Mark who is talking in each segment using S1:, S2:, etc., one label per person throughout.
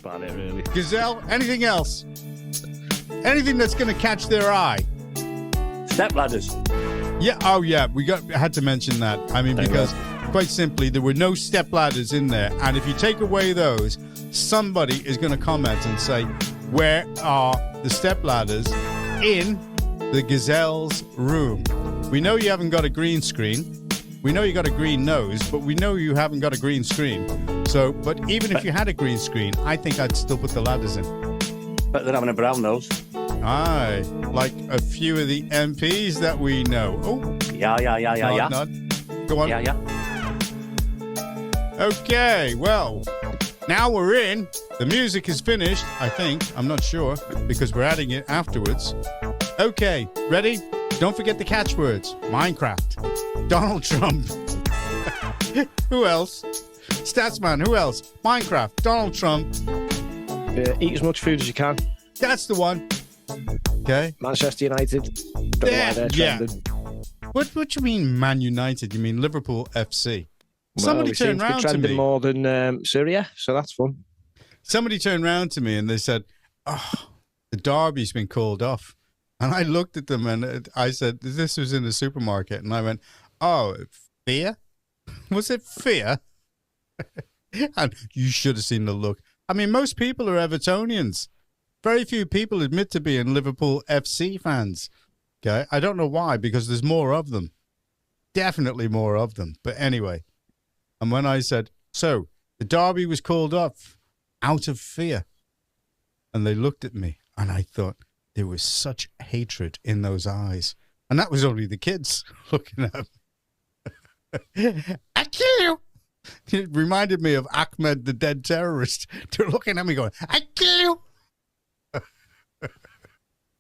S1: about it, really.
S2: Gazelle, anything else? Anything that's going to catch their eye?
S3: Step ladders.
S2: Yeah. Oh, yeah. We had to mention that. I mean, because quite simply, there were no step ladders in there, and if you take away those, somebody is going to comment and say, "Where are the step ladders in the Gazelle's room?" We know you haven't got a green screen. We know you got a green nose, but we know you haven't got a green screen. So, but even if you had a green screen, I think I'd still put the ladders in.
S3: Better than having a brown nose.
S2: Aye, like a few of the MPs that we know. Oh,
S3: Yeah.
S2: nod. Go on.
S3: Yeah.
S2: Okay, well, now we're in. The music is finished, I think. I'm not sure, because we're adding it afterwards. Okay, ready? Don't forget the catchwords. Minecraft. Donald Trump. Who else? Statsman, who else? Minecraft, Donald Trump.
S1: Eat as much food as you can.
S2: That's the one. Okay.
S1: Manchester United. Don't know why they're trending.
S2: What do you mean Man United? You mean Liverpool FC?
S1: Well,
S2: Somebody
S1: we seem
S2: turned
S1: to be
S2: round to
S1: trending
S2: me.
S1: more than Syria, so that's fun.
S2: Somebody turned round to me and they said, "Oh, the derby's been called off." And I looked at them and I said, "This was in the supermarket." And I went, "Oh, fear? Was it fear?" And you should have seen the look. I mean, most people are Evertonians. Very few people admit to being Liverpool FC fans. Okay, I don't know why, because there's more of them. Definitely more of them. But anyway, and when I said, "So, the derby was called off out of fear," and they looked at me, and I thought there was such hatred in those eyes. And that was only the kids looking at me. "I kill you." It reminded me of Ahmed, the dead terrorist. They're looking at me going, "I kill you."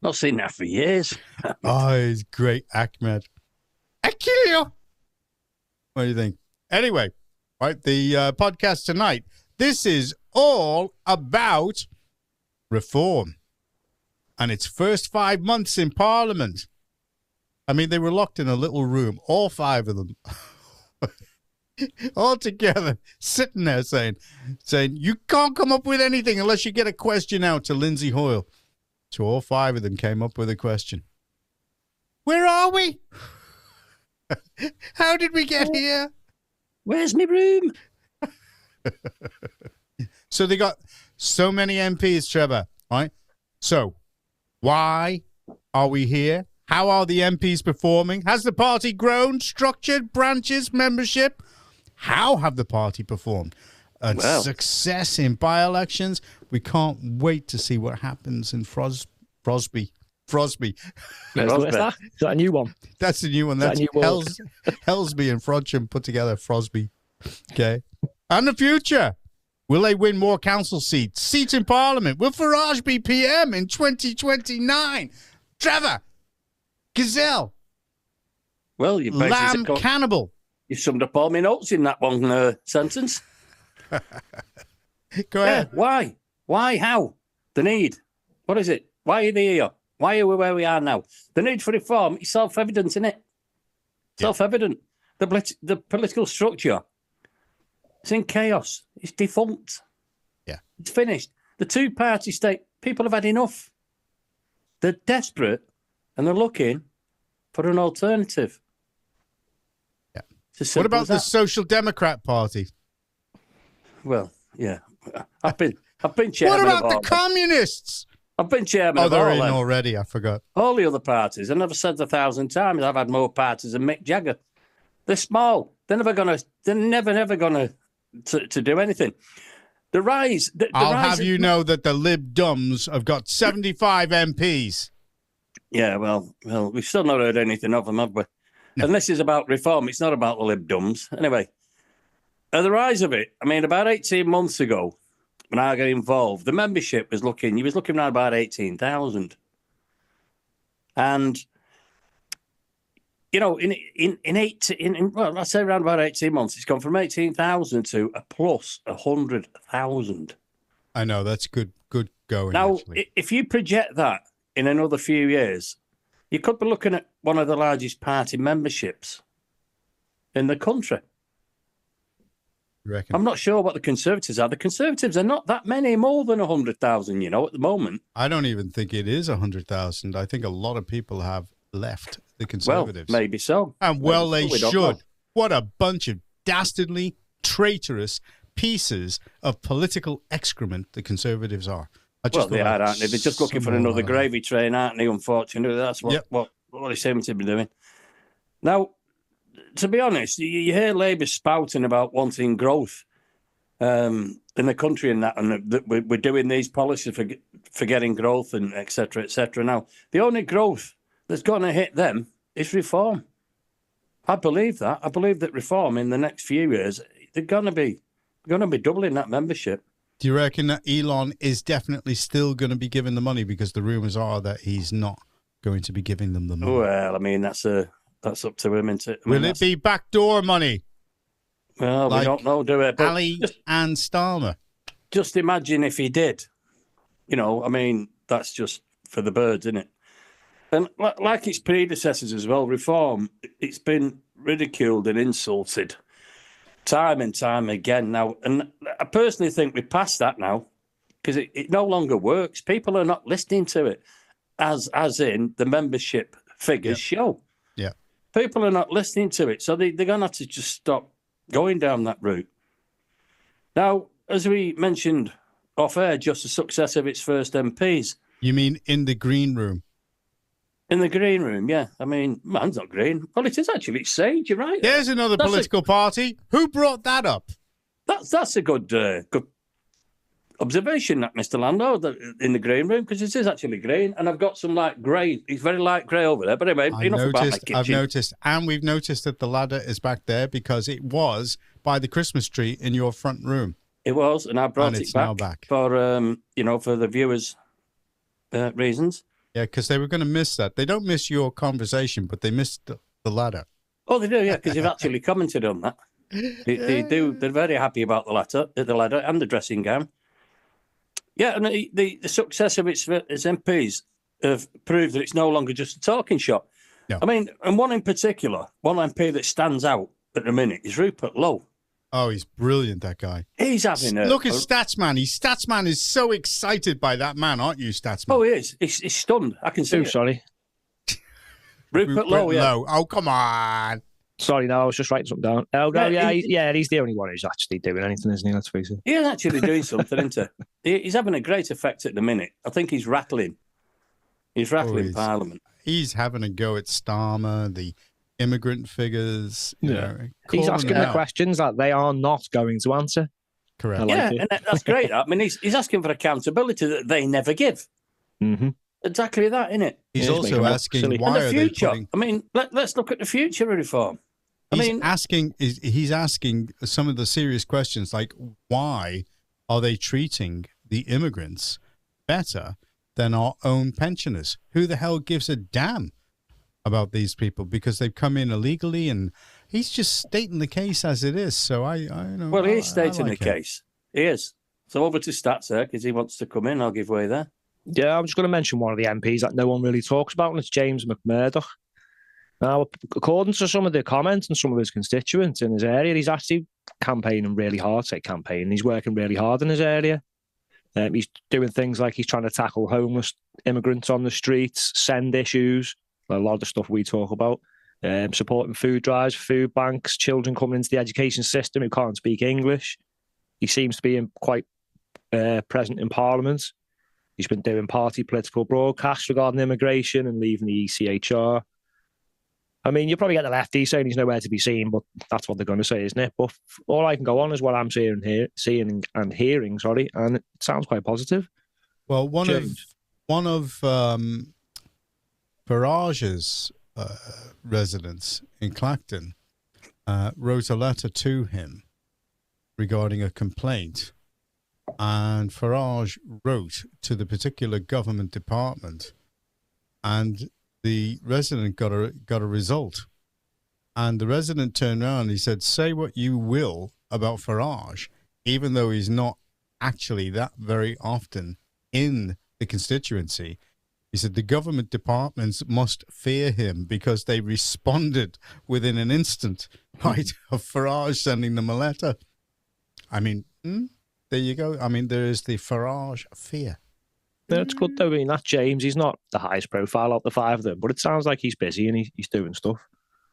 S3: Not seen that for years.
S2: Oh, he's great, Ahmed. "I kill you." What do you think? Anyway, right, the podcast tonight, this is all about reform and its first 5 months in Parliament. I mean, they were locked in a little room, all five of them, all together, sitting there saying, "You can't come up with anything unless you get a question out to Lindsay Hoyle." So all five of them came up with a question. Where are we? How did we get here?
S3: Where's my room?
S2: So they got so many MPs, Trevor, right? So why are we here? How are the MPs performing? Has the party grown, structured, branches, membership? How have the party performed? Success in by-elections. We can't wait to see what happens in Frosby.
S1: Where's that? Is that a new one?
S2: That's the new one. That's Helsby and Frodsham put together, Frosby. Okay. And the future. Will they win more council seats? Seats in Parliament? Will Farage be PM in 2029? Trevor. Gazelle.
S3: Well, you
S2: Lamb Cannibal.
S3: You summed up all my notes in that one sentence.
S2: Go ahead.
S3: Why? Why? How? The need. What is it? Why are they here? Why are we where we are now? The need for reform is self-evident, isn't it? Self-evident. The political structure, it's in chaos. It's defunct.
S2: Yeah.
S3: It's finished. The two-party state, people have had enough. They're desperate and they're looking for an alternative.
S2: Yeah. What about the Social Democrat Party?
S3: Well, yeah. I've been chairman.
S2: What about the communists?
S3: I've been chairman.
S2: Oh, they're in already. I forgot.
S3: All the other parties. I've never said 1,000 times I've had more parties than Mick Jagger. They're small. They're never gonna to do anything. The rise.
S2: I'll have you know that the Lib Dums have got 75 MPs.
S3: Yeah, well, we've still not heard anything of them, have we? No. And this is about reform. It's not about the Lib Dums. Anyway, the rise of it. I mean, about 18 months ago, when I got involved, the membership was looking around about 18,000. And, you know, let's say around about 18 months, it's gone from 18,000 to a plus 100,000.
S2: I know, that's good going.
S3: Now,
S2: actually.
S3: If you project that in another few years, you could be looking at one of the largest party memberships in the country.
S2: You reckon?
S3: I'm not sure what the Conservatives are. The Conservatives are not that many more than 100,000, you know, at the moment.
S2: I don't even think it is 100,000. I think a lot of people have left the Conservatives.
S3: Well, maybe so.
S2: And well,
S3: maybe
S2: they
S3: so. We don't
S2: should.
S3: know.
S2: What a bunch of dastardly, traitorous pieces of political excrement the Conservatives are.
S3: Well, they are, aren't they? They're just looking for another gravy train, aren't they? Unfortunately, that's what they seem to be doing. Now, to be honest, you hear Labour spouting about wanting growth in the country and that we're doing these policies for getting growth and et cetera, et cetera. Now, the only growth that's going to hit them is reform. I believe that. I believe that reform in the next few years, they're going to be doubling that membership.
S2: Do you reckon that Elon is definitely still going to be given the money, because the rumours are that he's not going to be giving them the money?
S3: Well, I mean, that's up to him, isn't it?
S2: Will it be backdoor money?
S3: Well,
S2: like
S3: we don't know, do it?
S2: Ali and Starmer.
S3: Just imagine if he did. You know, I mean, that's just for the birds, isn't it? And like its predecessors as well, reform, it's been ridiculed and insulted time and time again now. And I personally think we're past that now, because it no longer works. People are not listening to it, as in the membership figures show.
S2: Yeah.
S3: People are not listening to it. So they're going to have to just stop going down that route. Now, as we mentioned off air, just the success of its first MPs.
S2: You mean in the green room?
S3: In the green room, yeah. I mean, mine's not green. Well, it is actually. It's Sage, you're right.
S2: There's another political party. Who brought that up?
S3: That's a good observation, that Mr. Landlord, in the green room, because it is actually green, and I've got some light grey. It's very light grey over there, but anyway, enough about my kitchen.
S2: I've noticed, and we've noticed that the ladder is back there because it was by the Christmas tree in your front room.
S3: It was, and I brought
S2: and
S3: it
S2: it's now
S3: back
S2: back
S3: for for the viewers' reasons.
S2: Yeah, because they were going to miss that. They don't miss your conversation, but they missed the ladder.
S3: Oh, they do, yeah, because you've actually commented on that. They do. They're very happy about the ladder and the dressing gown. Yeah, and the success of its MPs have proved that it's no longer just a talking shop.
S2: No.
S3: I mean, and one in particular, one MP that stands out at the minute is Rupert Lowe.
S2: Oh, he's brilliant, that guy.
S3: He's having
S2: Look at Statsman. Statsman is so excited by that man, aren't you, Statsman?
S3: Oh, he is. He's stunned. I can see it.
S4: Sorry.
S3: Rupert Lowe, yeah.
S2: Oh, come on.
S4: Sorry, no, I was just writing something down. Oh, no, he's the only one who's actually doing anything, isn't he? Let's face it.
S3: He is actually doing something, isn't he? He's having a great effect at the minute. I think he's rattling. He's rattling Parliament.
S2: He's having a go at Starmer, the immigrant figures. You know,
S4: he's asking the questions that they are not going to answer.
S2: Correct.
S3: And that's great. I mean, he's asking for accountability that they never give.
S4: Mm-hmm.
S3: Exactly that, isn't it?
S2: He's also asking why
S3: the future. I mean, let's look at the future of reform.
S2: He's asking some of the serious questions, like why are they treating the immigrants better than our own pensioners? Who the hell gives a damn about these people, because they've come in illegally? And he's just stating the case as it is. So I know.
S3: Well, he is stating the case. He is. So over to Stats there, because he wants to come in. I'll give way there.
S4: Yeah, I'm just going to mention one of the MPs that no one really talks about, and it's James McMurdoch. Now, according to some of the comments and some of his constituents in his area, he's actually campaigning really hard. He's working really hard in his area. He's doing things like he's trying to tackle homeless immigrants on the streets, send issues, a lot of the stuff we talk about, supporting food drives, food banks, children coming into the education system who can't speak English. He seems to be quite present in Parliament. He's been doing party political broadcasts regarding immigration and leaving the ECHR. I mean, you probably get the lefties saying he's nowhere to be seen, but that's what they're going to say, isn't it? But all I can go on is what I'm seeing and hearing, and it sounds quite positive.
S2: Well, one of Farage's residents in Clacton wrote a letter to him regarding a complaint, and Farage wrote to the particular government department, and the resident got a result. And the resident turned around and he said, say what you will about Farage, even though he's not actually that very often in the constituency. He said the government departments must fear him because they responded within an instant, right, of Farage sending them a letter. I mean, there you go. I mean, there is the Farage fear.
S4: Yeah, it's good though. I mean, that James, he's not the highest profile of the five of them, but it sounds like he's busy and he's doing stuff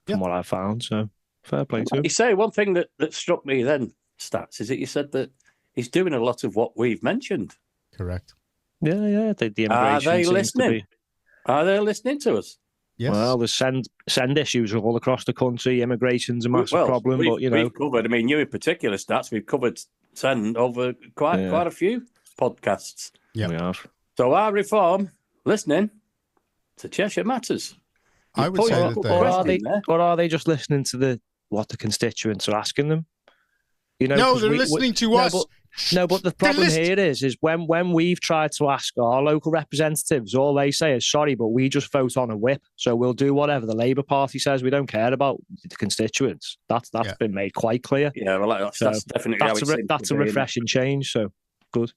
S4: from what I've found. So fair play to him.
S3: You say one thing that struck me then, Stats, is that you said that he's doing a lot of what we've mentioned.
S2: Correct.
S4: Yeah. The immigration
S3: Are they
S4: seems
S3: listening?
S4: to be...
S3: Are they listening to us?
S2: Yes.
S4: Well, there's send issues all across the country. Immigration's a massive problem, but
S3: we've covered. I mean, you in particular, Stats. We've covered send over quite a few podcasts.
S2: Yeah,
S4: we have.
S3: So our reform listening to Cheshire Matters.
S2: I would say that
S4: or are they just listening to what the constituents are asking them? You know,
S2: no, they're listening to us.
S4: But the problem here is when we've tried to ask our local representatives, all they say is, sorry, but we just vote on a whip, so we'll do whatever the Labour Party says. We don't care about the constituents. That's been made quite clear.
S3: Yeah, well, that's definitely
S4: that's a refreshing change. So good.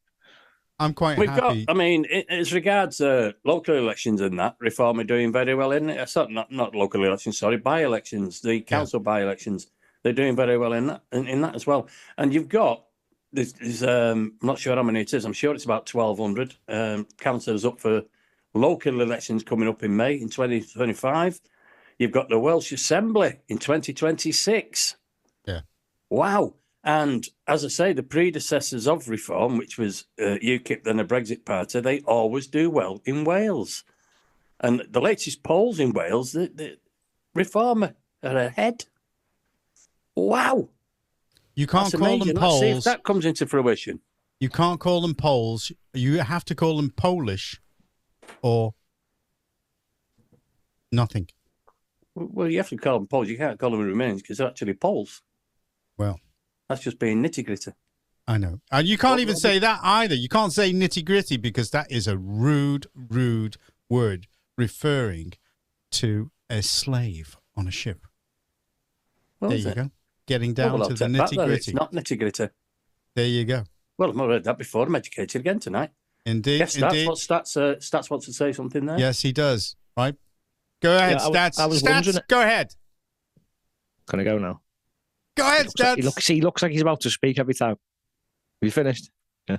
S2: I'm quite happy.
S3: I mean, as regards local elections and that, Reform are doing very well in it. Not local elections, sorry, by-elections, the council by-elections. They're doing very well in that as well. And you've got, there's I'm not sure how many it is. I'm sure it's about 1,200 councillors up for local elections coming up in May in 2025. You've got the Welsh Assembly in 2026.
S2: Yeah.
S3: Wow. And as I say, the predecessors of Reform, which was UKIP, then a Brexit party, they always do well in Wales. And the latest polls in Wales, the Reform are ahead. Wow.
S2: You can't call them polls.
S3: Let's see if that comes into fruition.
S2: You can't call them polls. You have to call them Polish or nothing.
S3: Well, you have to call them polls. You can't call them Remains because they're actually polls.
S2: Well,
S3: that's just being nitty-gritty.
S2: I know. And you can't even say that either. You can't say nitty-gritty because that is a rude word referring to a slave on a ship.
S3: Well,
S2: there you go. Getting down to the nitty-gritty.
S3: It's not nitty-gritty.
S2: There you go.
S3: Well, I've not heard that before. I'm educated again tonight.
S2: Indeed.
S3: Yes,
S2: indeed.
S3: Stats wants to say something there.
S2: Yes, he does. Right. Go ahead, Stats. Stats, go ahead.
S4: Can I go now?
S2: Go ahead, Stats.
S4: He looks like he's about to speak every time. Have you finished? Yeah.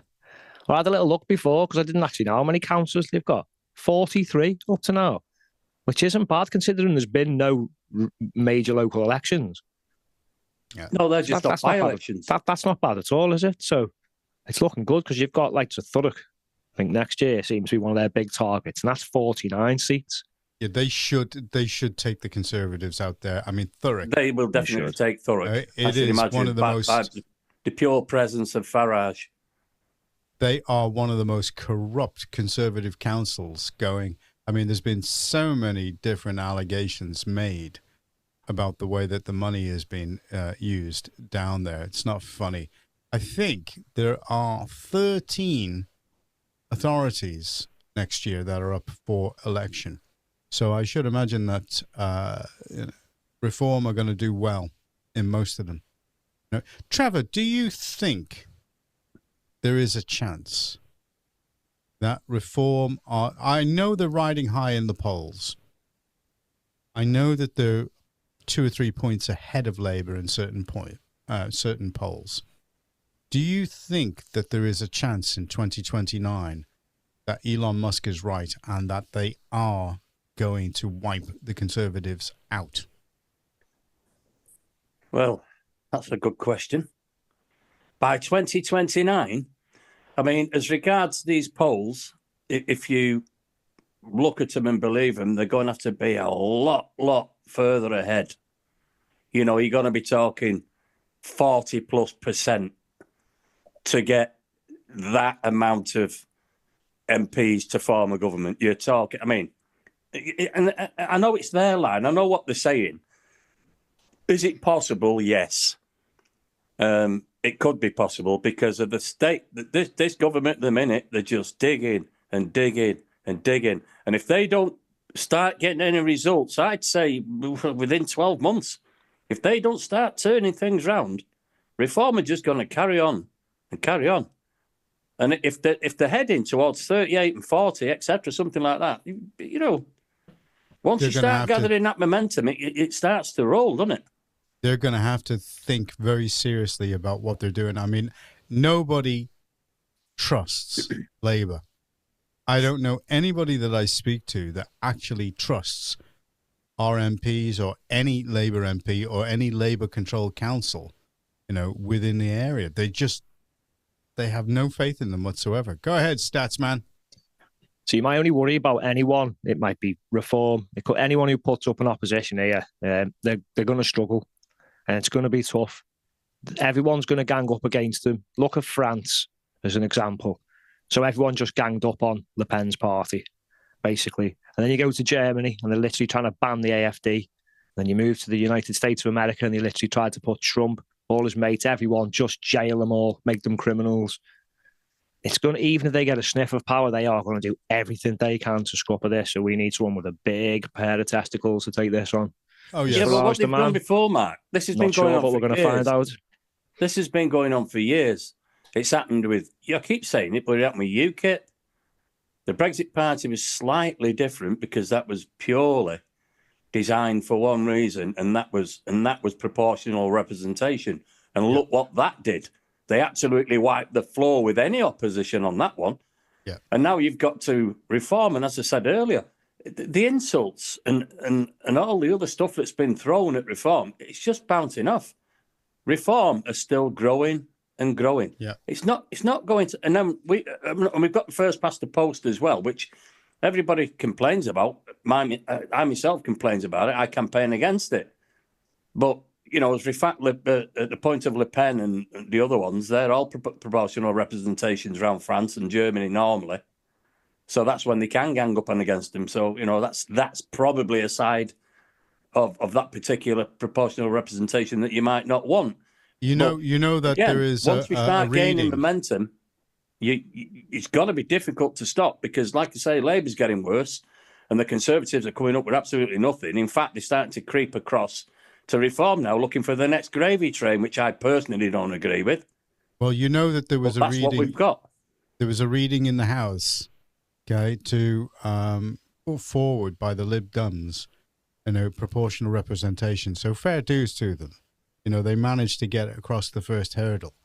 S4: Well, I had a little look before because I didn't actually know how many councillors they've got. 43 up to now, which isn't bad considering there's been no major local elections.
S2: Yeah.
S3: No, they're just not by-elections.
S4: That's not bad at all, is it? So it's looking good because you've got like Thurrock. I think next year seems to be one of their big targets, and that's 49 seats.
S2: Yeah, they should take the Conservatives out there. I mean, Thurrock.
S3: They will definitely take Thurrock.
S2: It is one of the most...
S3: the pure presence of Farage.
S2: They are one of the most corrupt Conservative councils going. I mean, there's been so many different allegations made about the way that the money has been used down there. It's not funny. I think there are 13 authorities next year that are up for election. So I should imagine that Reform are going to do well in most of them. You know, Trevor, do you think there is a chance that Reform are... I know they're riding high in the polls. I know that they're 2 or 3 points ahead of Labour in certain polls. Do you think that there is a chance in 2029 that Elon Musk is right and that they are going to wipe the Conservatives out?
S3: Well, that's a good question. By 2029, I mean, as regards these polls, if you look at them and believe them, they're going to have to be a lot further ahead. You know, you're going to be talking 40+% to get that amount of MPs to form a government. You're talking, I mean, and I know it's their line. I know what they're saying. Is it possible? Yes. It could be possible because of the state. This government at the minute, they're just digging and digging and digging. And if they don't start getting any results, I'd say within 12 months, if they don't start turning things round, Reform are just going to carry on and carry on. And if they're heading towards 38 and 40, etc., something like that, you know, once you start gathering that momentum, it starts to roll, doesn't it?
S2: they're going to have to think very seriously about what they're doing. I mean, nobody trusts Labour. I don't know anybody that I speak to that actually trusts our MPs or any Labour MP or any Labour-controlled council, within the area. They have no faith in them whatsoever. Go ahead, stats man.
S4: So you might only worry about anyone. It might be Reform. Anyone who puts up an opposition here, they're going to struggle, and it's going to be tough. Everyone's going to gang up against them. Look at France as an example. So everyone just ganged up on Le Pen's party, basically. And then you go to Germany, and they're literally trying to ban the AfD. Then you move to the United States of America, and they literally tried to put Trump, all his mates, everyone, just jail them all, make them criminals. It's going to, even if they get a sniff of power, they are going to do everything they can to scupper this. So we need someone with a big pair of testicles to take this on.
S2: Oh, yeah.
S3: Yeah, but what they've done before, Mark, this has been going on for years. We're going to find out. This has been going on for years. It's happened with, I keep saying it, but it happened with UKIP. The Brexit Party was slightly different because that was purely designed for one reason, and that was proportional representation. And look what that did. They absolutely wiped the floor with any opposition on that one.
S2: Yeah.
S3: And now you've got to reform. And as I said earlier, the insults and all the other stuff that's been thrown at reform, it's just bouncing off. Reform is still growing and growing.
S2: Yeah.
S3: It's not going to. And then we've got the first past the post as well, which everybody complains about. I myself complains about it. I campaign against it. But as at the point of Le Pen and the other ones, they're all proportional representations around France and Germany normally. So that's when they can gang up and against them. So, that's probably a side of that particular proportional representation that you might not want.
S2: That
S3: again,
S2: there is
S3: once we start gaining
S2: reading.
S3: momentum, it's got to be difficult to stop because, like I say, Labour's getting worse and the Conservatives are coming up with absolutely nothing. In fact, they're starting to creep across to Reform now, looking for the next gravy train, which I personally don't agree with.
S2: Well, that there was a reading.
S3: That's what we've got.
S2: There was a reading in the House, to put forward by the Lib Dems, proportional representation. So fair dues to them. They managed to get across the first hurdle,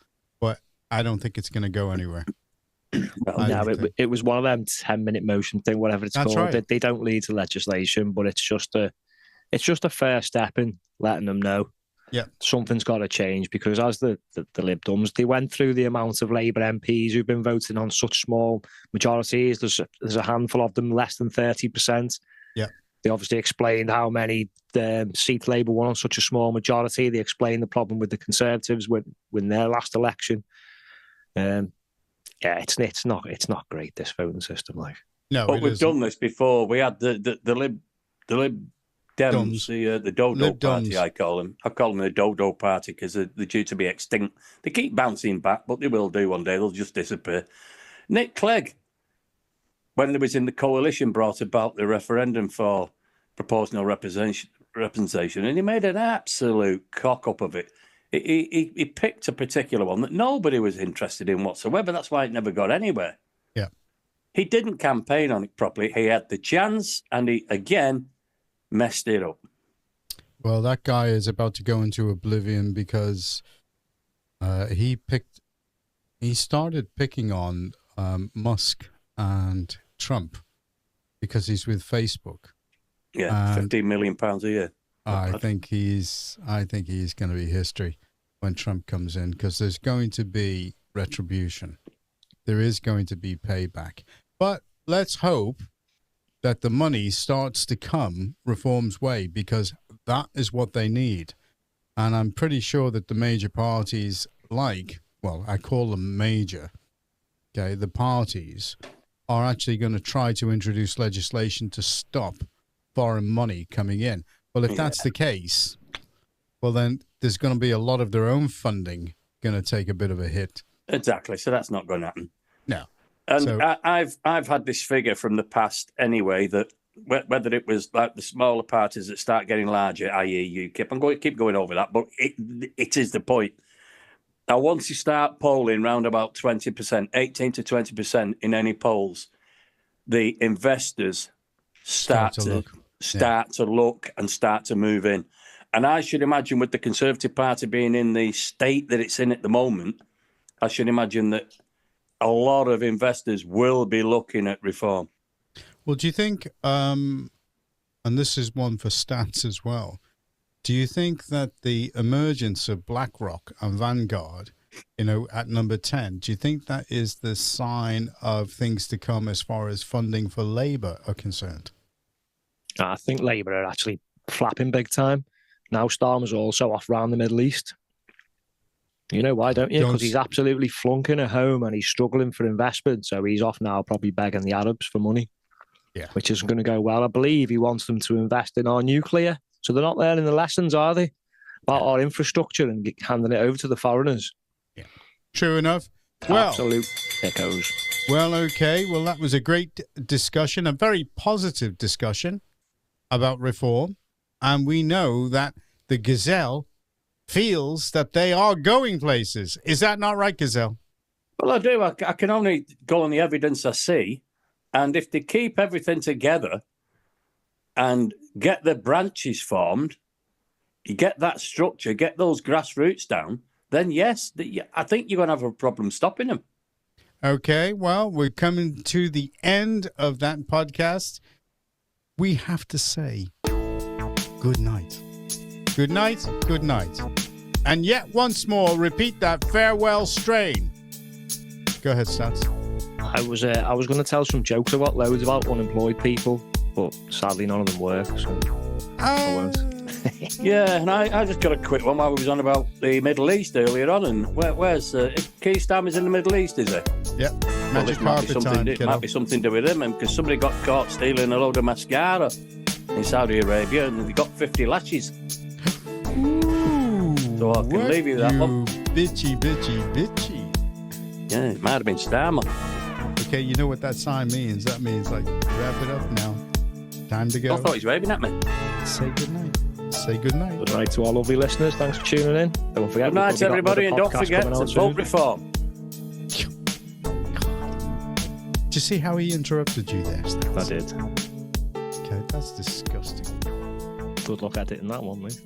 S2: but I don't think it's going to go anywhere.
S4: It was one of them 10-minute motion thing, whatever it's called.
S2: Right.
S4: They don't lead to legislation, but it's just a fair step in letting them know something's got to change because as the Lib Dems, they went through the amount of Labour MPs who've been voting on such small majorities. There's a handful of them, less than 30%.
S2: Yeah.
S4: They obviously explained how many seats Labour won on such a small majority. They explained the problem with the Conservatives when their last election. It's not great, this voting system.
S2: No,
S3: but we've done this before. We had the Lib Dems, the Dodo
S2: Lib
S3: Party,
S2: Dems.
S3: I call them. I call them the Dodo Party because they're due to be extinct. They keep bouncing back, but they will do one day. They'll just disappear. Nick Clegg, when they was in the coalition, brought about the referendum for proportional representation, and he made an absolute cock-up of it. He picked a particular one that nobody was interested in whatsoever. That's why it never got anywhere.
S2: Yeah.
S3: He didn't campaign on it properly. He had the chance, and he, again, messed it up.
S2: Well, that guy is about to go into oblivion because he started picking on Musk and Trump because he's with Facebook.
S3: Yeah, £15 million a year.
S2: I think he's going to be history when Trump comes in because there's going to be retribution. There is going to be payback. But let's hope that the money starts to come Reform's way because that is what they need. And I'm pretty sure that the major parties I call them major, the parties are actually going to try to introduce legislation to stop foreign money coming in. Well, if that's the case, well, then there's going to be a lot of their own funding going to take a bit of a hit.
S3: Exactly. So that's not going to happen.
S2: No.
S3: And
S2: So-
S3: I've had this figure from the past anyway, that whether it was like the smaller parties that start getting larger, i.e. UKIP, I'm going to keep going over that, but it is the point. Now, once you start polling round about 20%, 18 to 20% in any polls, the investors start to look and start to move in. And I should imagine with the Conservative Party being in the state that it's in at the moment, I should imagine that a lot of investors will be looking at reform.
S2: Well, do you think, and this is one for stats as well, do you think that the emergence of BlackRock and Vanguard, at number 10, do you think that is the sign of things to come as far as funding for Labour are concerned?
S4: I think Labour are actually flapping big time. Now Starmer's also off round the Middle East. You know why, don't you? Because he's absolutely flunking at home and he's struggling for investment. So he's off now probably begging the Arabs for money, which isn't going to go well. I believe he wants them to invest in our nuclear. So they're not learning the lessons, are they? About our infrastructure and handing it over to the foreigners.
S2: Yeah. True enough. Well,
S4: absolute echoes.
S2: Well, okay. Well, that was a great discussion, a very positive discussion about reform. And we know that the Gazelle feels that they are going places. Is that not right, Gazelle?
S3: Well, I do. I can only go on the evidence I see. And if they keep everything together and get the branches formed, you get that structure, get those grassroots down, then yes, I think you're going to have a problem stopping them.
S2: Okay, well, we're coming to the end of that podcast. We have to say good night. Good night, good night. And yet once more, repeat that farewell strain. Go ahead, Stats.
S4: I was going to tell some jokes. I've got loads about unemployed people, but sadly none of them work, so I won't.
S3: Yeah, and I just got a quick one while we was on about the Middle East earlier on. And where's Keir Starmer's in the Middle East, is it?
S2: Yep.
S3: Well, might be something to do with him, because somebody got caught stealing a load of mascara in Saudi Arabia, and they got 50 lashes.
S2: Ooh,
S3: so I can leave you that one.
S2: Bitchy.
S3: Yeah, it might have been Starmer.
S2: Okay, you know what that sign means? That means, like, wrap it up now. Time to go.
S3: I thought he was waving at me.
S2: Say good night. Say good night.
S4: Good night to our lovely listeners. Thanks for tuning in. Don't forget.
S3: Good night, everybody, and don't forget to vote reform.
S2: Did you see how he interrupted you there, Stats?
S4: I did.
S2: Okay, that's disgusting.
S4: Good luck editing that one, mate.